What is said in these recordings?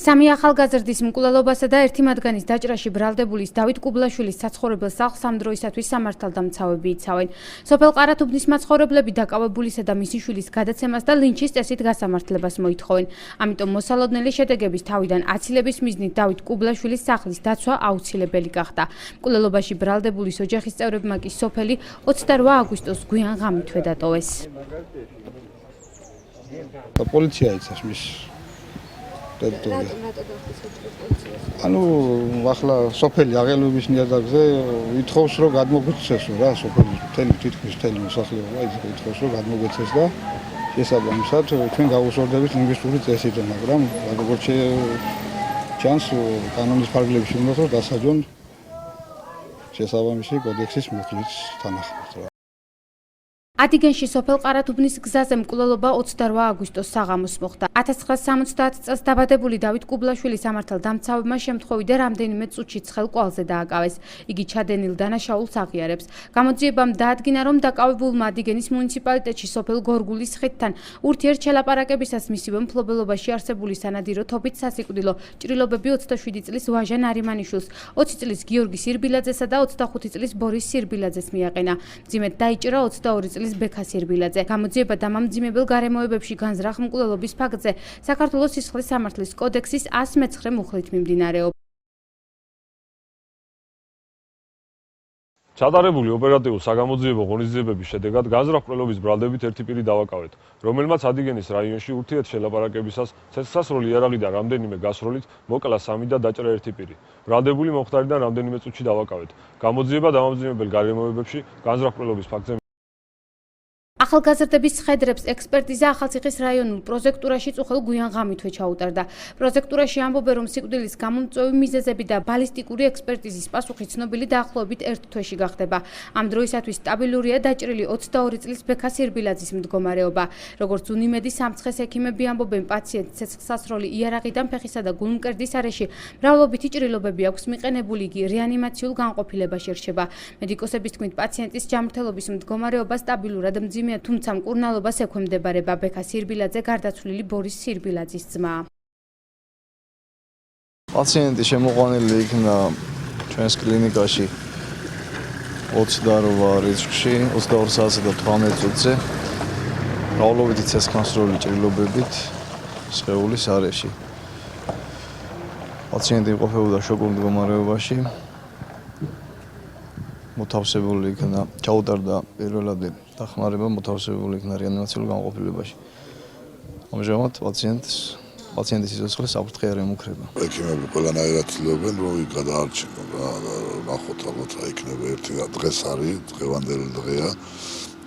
სამი ახალგაზრდის მკვლელობასა და ერთი მათგანის დაჭრაში ბრალდებულის დავით კუბლაშვილის საცხოვრებელ სახლს ამ დროისათვის სამართალდამცავები იცავენ. სოფელ ყარათუბნის მაცხოვრებლები დაკავებულისა და მისი შვილის გადაცემას და ლინჩის წესით გასამართლებას მოითხოვენ. ამიტომ მოსალოდნელი შედეგების თავიდან აცილების მიზნით დავით კუბლაშვილის სახლის დაცვა აუცილებელი გახდა. მკვლელობაში ბრალდებულის ოჯახის წევრებმა კი სოფელი 28 აგვისტოს გვიან ღამითვე დატოვეს. პოლიცია იცავს მის ანუ ახლა სოფელი აღელვების ნიადაგზე ვითხოვს რომ გადმოგვეცესო რა სოფელი თითქმის მთელი მოსახლეობა ითხოვს რომ გადმოგვეცეს და შესაბამისად ჩვენ გავუსწორდებით ლინგვისტური წესით, მაგრამ როგორც ჩანს კანონის ფარგლებში უნდა რომ დასაჯონ შესაბამისი კოდექსის მუხლის თანახმად. ადიგენში სოფელ ყარათუბნის გზაზე მკვლელობა 28 აგვისტოს საღამოს მოხდა. 1970 წელს დაბადებული დავით კუბლაშვილი სამართალდამცავებმა შემთხვევით რამდენიმე წუთში ცხელ კვალზე დააკავეს. იგი ჩადენილ დანაშაულს აღიარებს. გამოძიებამ დაადგინა, რომ დაკავებულმა ადიგენის მუნიციპალიტეტში სოფელ გორგულის ხიდთან ურთიერთშელაპარაკებისას მისივე მფლობელობაში არსებული სანადირო თობით სასიკვდილო ჭრილობები 27 წლის ვაჟა ნარიმანიშვილს, 20 წლის გიორგი სირბილაძესა და 25 წლის ბორის სირბილაძეს მიაყენა. მძიმედ დაიჭრა 22 წლის ბექა სირბილაძე. გამოძიება დამამძიმებელ გარემოებებში განზრახ მკვლელობის ფაქტზე საქართველოს სისხლის სამართლის კოდექსის 109 მუხლით მიმდინარეობს. ჩატარებული ოპერატიულ-საგამოძიებო ღონისძიებების შედეგად განზრახ მკვლელობის ბრალდებით ერთი პირი დავაკავეთ, რომელმაც ადიგენის რაიონში ურთიერთშელაპარაკებისას ცეცხლსასროლი იარაღიდან რამდენიმე გასროლით მოკლა 3 და დაჭრა ერთი პირი. ბრალდებული მომხდარიდან რამდენიმე წუთში დავაკავეთ. გამოძიება დამამძიმებელ გარემოებებში განზრახ მკვლელობის ფაქტზე ახალგაზრდების ხედრებს ექსპერტიზა ახალციხის რაიონულ პროზექტურაში წუხელ გვიან ღამითვე ჩაუტარდა. პროზექტურაში ამბობენ, რომ სიკვდილის გამომწვევი მიზეზები და ბალისტიკური ექსპერტიზის პასუხი ცნობილი დაახლოებით 1 თვეში გახდება. ამ დროისათვის სტაბილურია დაჭრილი 22 წლის ბექა სირბილაძის მდგომარეობა. როგორც უნიმედის სამცხეს ექიმები ამბობენ, პაციენტს ცეცხლსასროლი იარაღიდან ფეხისა და გულმკერდის არეში მრავლობითი ჭრილობები აქვს მიყენებული, იგი რეანიმაციულ განყოფილებაში რჩება. მედიკოსების თქმით, პაციენტის ჯანმრთელობის მდგომარეობა სტაბილურად მძიმე, თუმცა მკურნალობას ექვემდებარება. ბექა სირბილაძე გარდაცვლილი ბორის სირბილაძის ძმა. პაციენტი შემოყვანილი იქნა ჩვენს კლინიკაში 28 რიცხვში 22 საათსა და 18 წუთზე მრავლობითი ცეცხლსასროლი ჭრილობებით სხეულის არეში. პაციენტი იმყოფებოდა შოკურ მდგომარეობაში. მოთავსებული იქნა, ჩაუტარდა პირველადი დახმარება, მოთავსებული იქნა რეანიმაციულ განყოფილებაში. ამჟამად პაციენტის სიცოცხლე საფრთხე არ ემუქრება. ექიმები ყველანაირად ცდილობენ, რომ იქ გადაარჩინონ რა, ნახოთ ალბათ რა იქნება ერთი დღეს არის, დღევანდელი დღეა,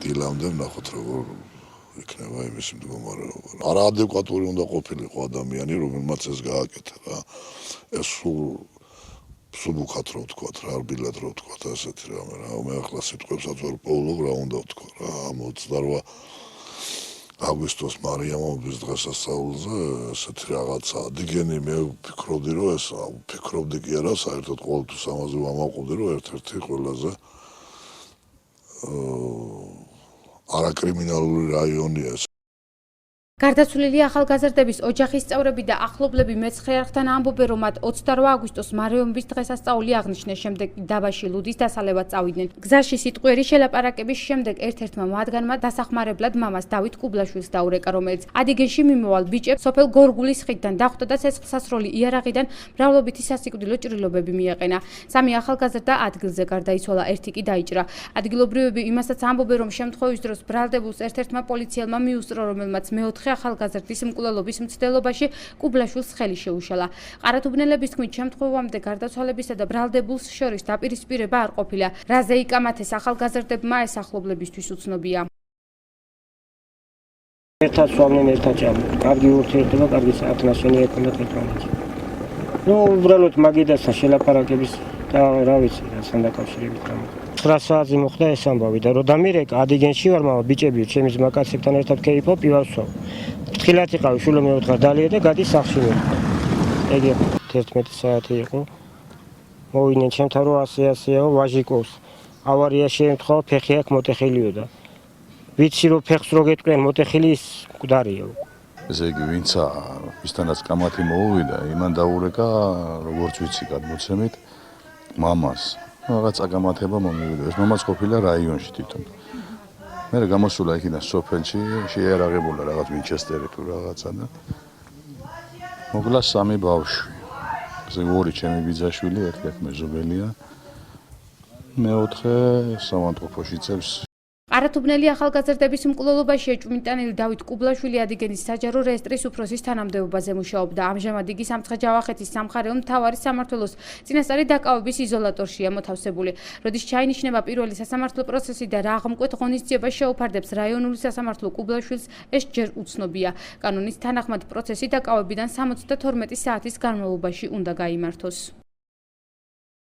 დილამდე ნახოთ როგორ იქნება იმის მდგომარეობა. არაადეკვატური უნდა ყოფილიყო ადამიანი, რომელმაც ეს გააკეთა რა. ეს სუბუქად რო ვთქვათ რა, რბილად რო ვთქვათ ასეთი რამე რა. მე ახლა სიტყვებსაც ვერ პოულობ რა უნდა ვთქვა რა. ამ 28 აგვისტოს მარიამობის დღესასწაულზე ესეთი რაღაცა ადგენი მე ვფიქრობდი რომ ეს ვფიქრობდი კი არა, საერთოდ ყოველთვის ამაზე ვამაყობდი რომ ერთ-ერთი ყველაზე არაკრიმინალური რაიონია ეს. გარდაცვლილი ახალგაზრდების ოჯახის წევრები და ახლობლები მეცხრე არხთან ამბობენ, რომ მათ 28 აგვისტოს მარიამობის დღესასწაული აღნიშნეს, შემდეგ დაბაში ლუდის დასალევად წავიდნენ. გზაში სიტყვიერი შელაპარაკების შემდეგ ერთ-ერთმა მათგანმა დასახმარებლად მამას დავით კუბლაშვილს დაურეკა, რომელიც ადიგენში მიმოვალ ბიჭებს სოფელ გორგულის ხიდთან დახვდა და ცეცხლსასროლი იარაღიდან მრავლობითი სასიკვდილო ჭრილობები მიაყენა. სამი ახალგაზრდა ადგილზე გარდაიცვალა, ერთი კი დაიჭრა. ადგილობრივები იმასაც ამბობენ, რომ შემთხვევის დროს ბრალდებულს ერთ-ერთმა პოლიციელმა მიუსწრო, რომელმაც მეოთხე ახალგაზრდის მკვლელობის მცდელობაში კუბლაშვილს ხელი შეუშალა. ყარათუბნელების თქმით, შემთხვევამდე გარდაცვალებისა და ბრალდებულს შორის დაპირისპირება არ ყოფილა. რაზე იკამათეს ახალგაზრდებმა, ეს ახლობლებისთვის უცნობია. ერთად სვამდნენ, ერთად ჭამდნენ. კარგი ურთიერთობა, კარგი საათნაშენი ექნება ერთმანეთს. უბრალოდ მაგიდასთან შელაპარაკების და რა ვიცი, რასთან დაკავშირებით რამე. 9 საათზე მოხდა ეს ამბავი და რო დამირეკა ადიგენში ვარ, მამა ბიჭები ჩემი ძმაკაცებთან ერთად კეიფობ, პივასვავ. ფრთხილად იყავი, შვილო მეოთხარ დალია და გადის სახლში მე. ეგ 11 საათი იყო. მოვიდნენ ჩემთან რომ ასე-ასეაო, ვაჟი ყავს. ავარია შეემთხვა, ფეხი აქ მოტეხილიო და ვიცი რომ ფეხს რო გეტყვიან მოტეხილი ის მკვდარია. ესე იგი, ვინცა ვისთანაც კამათი მოუვიდა, იმან დაურეკა, როგორც ვიცი, გადმოცემით მამას. რაღაც აკამათება მომივიდა. ეს მამაც ყოფილა რაიონში თვითონ. მე გამოსულა იქიდან სოფელში, შეიარაღებულა რაღაც ვინჩესტერი თუ რაღაცა და მოგლა 3 ბავშვი. ესე 2 ჩემი ბიძაშვილი, ერთი მეზობელია. მეოთხე სამანტყოფოში წევს. ყარათუბნელი ახალგაზრდების მკვლელობაში ეჭვმიტანილი დავით კუბლაშვილი ადიგენის საჯარო რეესტრის უფროსის თანამდებობაზე მუშაობდა. ამჟამად იგი სამცხე-ჯავახეთის სამხარეო მთავარი სამმართველოს წინასწარი დაკავების იზოლატორშია მოთავსებული. როდის ჩაინიშნება პირველი სასამართლო პროცესი და რა აღმკვეთ ღონისძიება შეუფარდებს რაიონული სასამართლო კუბლაშვილს, ეს ჯერ უცნობია. კანონის თანახმად პროცესი დაკავებიდან 72 საათის განმავლობაში უნდა გაიმართოს.